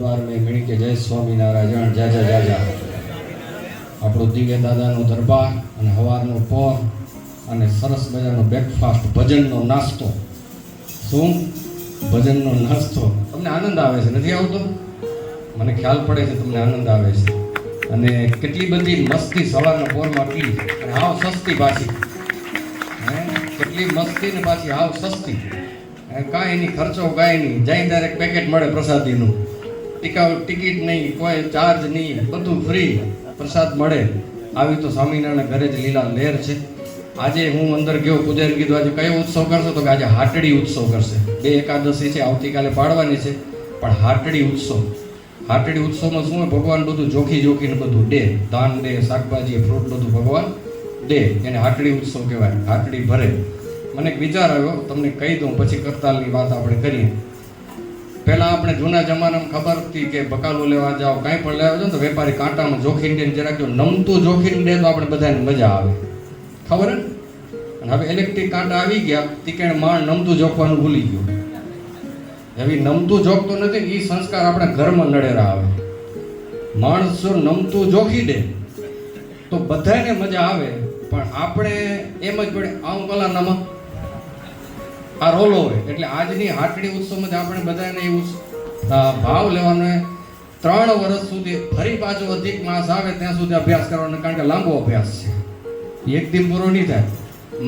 में मिणी के जय स्वामीनारायण जाजा जाजा આપણો દિવ્ય દાદાનો દરબાર અને હવારનો પોર અને સરસ મજાનો બ્રેકફાસ્ટ ભજનનો નાસ્તો. શું ભજનનો નાસ્તો? તમને આનંદ આવે છે? નથી આવતો? મને ખ્યાલ પડે છે તમને આનંદ આવે છે. અને કેટલી બધી મસ્તી સવારના પોરમાં પી અને હાવ સસ્તી પાછી, કેટલી મસ્તી ને પાછી હાવ સસ્તી, કાંઈ નહીં ખર્ચો, કાંઈ નહીં, જઈ ડાયરેક્ટ પેકેટ મળે પ્રસાદીનું, ટિકિટ નહીં, કોઈ ચાર્જ નહીં, બધું ફ્રી પ્રસાદ મળે. આવી તો સ્વામિનારાયણ ઘરે જ લીલા લહેર છે. આજે હું અંદર ગયો, પૂજારી કીધું આજે કયો ઉત્સવ કરશો? તો કે આજે હાટડી ઉત્સવ કરશે. 2 એકાદશી છે, આવતીકાલે પાડવાની છે, પણ હાટડી ઉત્સવ. હાટડી ઉત્સવમાં શું હોય? ભગવાન બધું જોખી જોખીને બધું દે, ધાન દે, શાકભાજી, ફ્રૂટ બધું ભગવાન દે, એને હાટડી ઉત્સવ કહેવાય. હાટડી ભરે. મને એક વિચાર આવ્યો, તમને કહી દઉં, પછી કરતાલની વાત આપણે કરીએ. પહેલાં આપણે જૂના જમાનામાં ખબર હતી કે બકાલું લેવા જાઓ, કાંઈ પણ લેવા જાઓ તો વેપારી કાંટામાં જોખીને દે, જરાક જો નમતું જોખીને દે તો આપણે બધાને મજા આવે, ખબર ને? અને હવે ઇલેક્ટ્રિક કાંટા આવી ગયા, તીકેણ માણ નમતું જોખવાનું ભૂલી ગયું. હવે નમતું જોખતો નથી, એ સંસ્કાર આપણા ઘરમાં નડેરા આવે. માણસ જો નમતું જોખી દે તો બધાને મજા આવે, પણ આપણે એમ જ પડે આવું કલાનામાં આ રોલો હોય. એટલે આજની હાટડી ઉત્સવમાં આપણે બધાને એવું ભાવ લેવાનો, 3 વર્ષ સુધી ફરી પાછો અધિક માસ આવે ત્યાં સુધી અભ્યાસ કરવાનો, કારણ કે લાંબો અભ્યાસ છે, એક દિન પૂરો નહીં થાય.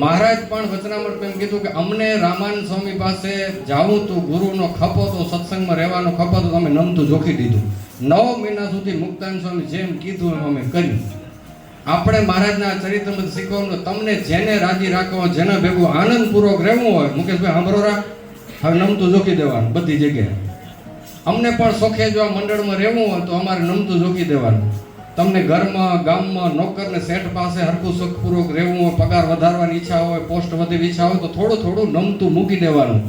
મહારાજ પણ વચનામૃત એમ કીધું કે અમને રામાનંદ સ્વામી પાસે જાવું તો ગુરુનો ખપો તો સત્સંગમાં રહેવાનો ખપો તો અમે નમતું જોખી દીધું. 9 મહિના સુધી મુક્તાનંદ સ્વામી જેમ કીધું એમ અમે કર્યું. આપણે મહારાજના ચરિત્રમાં શીખવાનું, તમને જેને રાજી રાખવો, જેના ભેગું આનંદપૂર્વક રહેવું હોય, મુકેશભાઈ સાંભળો રા, હવે નમતું જોખી દેવાનું બધી જગ્યાએ. અમને પણ સોખે જો આ મંડળમાં રહેવું હોય તો અમારે નમતું જોખી દેવાનું. તમને ઘરમાં, ગામમાં, નોકરને શેઠ પાસે હરખું સુખપૂર્વક રહેવું હોય, પગાર વધારવાની ઈચ્છા હોય, પોસ્ટ વધેવી ઈચ્છા હોય તો થોડું થોડું નમતું મૂકી દેવાનું.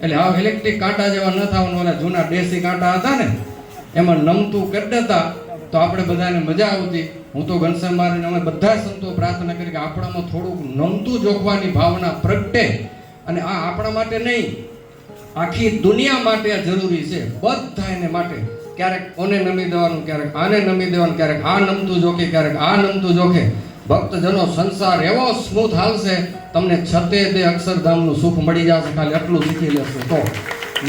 એટલે આ ઇલેક્ટ્રિક કાંટા જેવા ન થવાનું. ઓલા જૂના દેશી કાંટા હતા ને એમાં નમતું કરી દેતા તો આપણે બધાને મજા આવતી. હું તો ઘનશ્યામ મહારાજ અમે બધા સંતો પ્રાર્થના કરી કે આપણામાં થોડુંક નમતું જોખવાની ભાવના પ્રગટે. અને આ આપણા માટે નહીં, આખી દુનિયા માટે આ જરૂરી છે, બધા એને માટે. ક્યારેક ઓને નમી દેવાનું, ક્યારેક આને નમી દેવાનું, ક્યારેક આ નમતું જોખે, ક્યારેક આ નમતું જોખે. ભક્તજનો સંસાર એવો સ્મૂથ હાલશે, તમને છતે તે અક્ષરધામનું સુખ મળી જશે. ખાલી આટલું શીખી લેશો તો.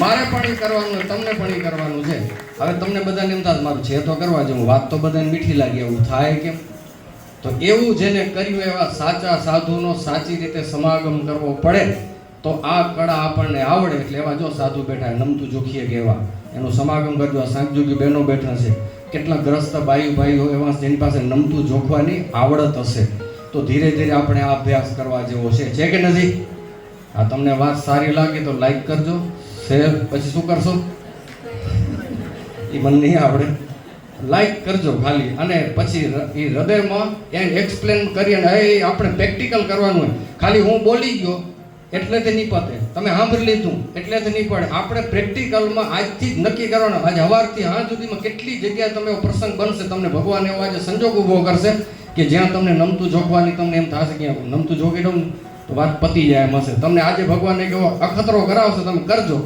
મારે પણ એ કરવાનું, તમને પણ એ કરવાનું છે. હવે તમને બધાને એમ થાય મારું છે તો કરવા જેવું, વાત તો બધાને મીઠી લાગી, એવું થાય કેમ? તો એવું જેને કર્યું એવા સાચા સાધુનો સાચી રીતે સમાગમ કરવો પડે તો આ કળા આપણને આવડે. એટલે એવા જો સાધુ બેઠા નમતું જોખીએ કે એવા એનું સમાગમ કરજો. આ સાંજયુગી બહેનો બેઠા છે, કેટલા ગ્રસ્ત ભાઈઓ એવા જેની પાસે નમતું જોખવાની આવડત હશે. તો ધીરે ધીરે આપણે આ અભ્યાસ કરવા જેવો છે કે નથી? આ તમને વાત સારી લાગે તો લાઈક કરજો, શેર, પછી શું કરશો એ મને નહીં આવડે, લાઈક કરજો ખાલી. અને પછી એ હૃદયમાં એને એક્સપ્લેન કરી, અને એ આપણે પ્રેક્ટિકલ કરવાનું હોય. ખાલી હું બોલી ગયો એટલેથી નહીં પતે, તમે સાંભળી લીધું એટલેથી નહીં પડે. આપણે પ્રેક્ટિકલમાં આજથી જ નક્કી કરવાનું. આજે સવારથી સાંજ સુધીમાં કેટલી જગ્યાએ તમે એવો પ્રસંગ બનશે, તમને ભગવાન એવો આજે સંજોગ ઊભો કરશે કે જ્યાં તમને નમતું જોખવાની તમને એમ થશે કે નમતું જોખી દઉં તો વાત પતી જાય એમ હશે. તમને આજે ભગવાનને કેવો અખતરો કરાવશે, તમે કરજો,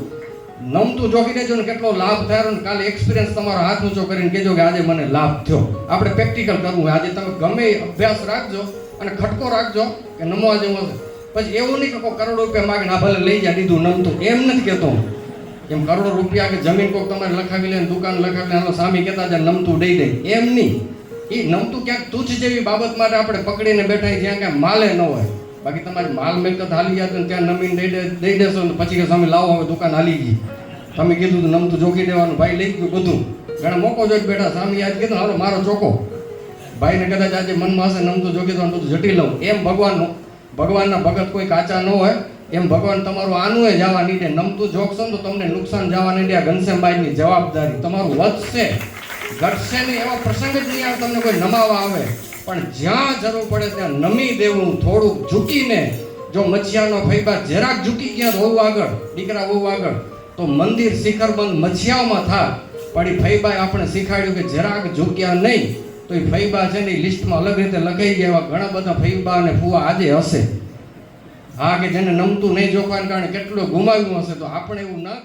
નમતું જોખી દેજો ને કેટલો લાભ થયો ને કાલે એક્સપિરિયન્સ તમારો હાથ ઊંચો કરીને કહેજો કે આજે મને લાભ થયો. આપણે પ્રેક્ટિકલ કરવું. આજે તમે ગમે અભ્યાસ રાખજો અને ખટકો રાખજો કે નમવા જેવું હશે. પછી એવું નહીં કે કોઈ કરોડો રૂપિયા માગે ના ભલે લઈ જાય દીધું નમતું, એમ નથી કહેતો. એમ કરોડો રૂપિયા કે જમીન કોઈક તમારે લખાવી લે, દુકાન લખાવી લે, સામી કહેતા જાય નમતું દઈ દે, એમ નહીં. એ નમતું ક્યાંક તુચ્છ જેવી બાબત માટે આપણે પકડીને બેઠા જ્યાં ક્યાં માલે ન હોય. બાકી તમારી માલ મિલકત હાલી જાય તો ત્યાં નમીને દઈ દેશો ને પછી કે સામે લાવો હવે દુકાન હાલી ગઈ. તમે કીધું તો નમતું જોખી દેવાનું, ભાઈ લઈ ગયું બધું. ઘણા મોકો જોઈ બેઠા, સામે યાદ કીધું હાલો મારો ચોકો. ભાઈને કદાચ આજે મનમાં હશે નમતું જોખી દેવાનું, બધું જટી લઉં. એમ ભગવાનના ભગત કોઈ કાચા ન હોય. એમ ભગવાન તમારું આનું એ જવા નહીં દે. નમતું જોખશો તો તમને નુકસાન જવા નહીં દે. ઘનશ્યામભાઈની જવાબદારી તમારું વધશે, ઘટશે નહીં. એવા પ્રસંગ જ નહીં આવે તમને કોઈ નમાવા આવે. પણ જ્યાં જરૂર પડે ત્યાં નમી દેવું, થોડુંક ઝૂકીને. જો મચ્છિયાનો ફૈબા જરાક ઝૂકી ગયા વહુ આગળ, દીકરા વહુ આગળ, તો મંદિર શિખરબંધ મચ્છિયાઓમાં થાય. પણ એ ફૈબાએ આપણે શીખાડ્યું કે જરાક ઝૂક્યા નહીં તો એ ફૈબા છે ને એ લિસ્ટમાં અલગ રીતે લખાઈ ગયા. એવા ઘણા બધા ફૈબા અને ફુવા આજે હશે, હા, કે જેને નમતું નહીં જોખવાને કારણે કેટલું ગુમાવ્યું હશે. તો આપણે એવું ના